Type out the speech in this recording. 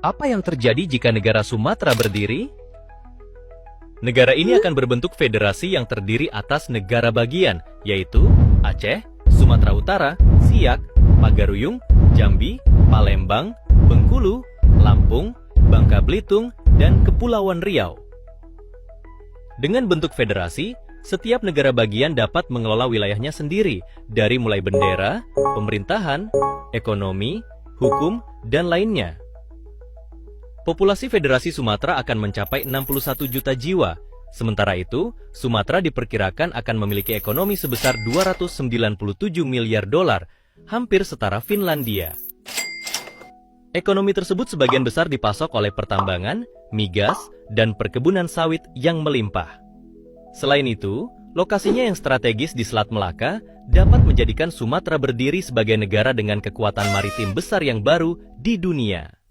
Apa yang terjadi jika negara Sumatera berdiri? Negara ini akan berbentuk federasi yang terdiri atas negara bagian, yaitu Aceh, Sumatera Utara, Siak, Pagaruyung, Jambi, Palembang, Bengkulu, Lampung, Bangka Belitung, dan Kepulauan Riau. Dengan bentuk federasi, setiap negara bagian dapat mengelola wilayahnya sendiri, dari mulai bendera, pemerintahan, ekonomi, hukum, dan lainnya. Populasi Federasi Sumatera akan mencapai 61 juta jiwa. Sementara itu, Sumatera diperkirakan akan memiliki ekonomi sebesar 297 miliar dolar, hampir setara Finlandia. Ekonomi tersebut sebagian besar dipasok oleh pertambangan, migas, dan perkebunan sawit yang melimpah. Selain itu, lokasinya yang strategis di Selat Melaka dapat menjadikan Sumatera berdiri sebagai negara dengan kekuatan maritim besar yang baru di dunia.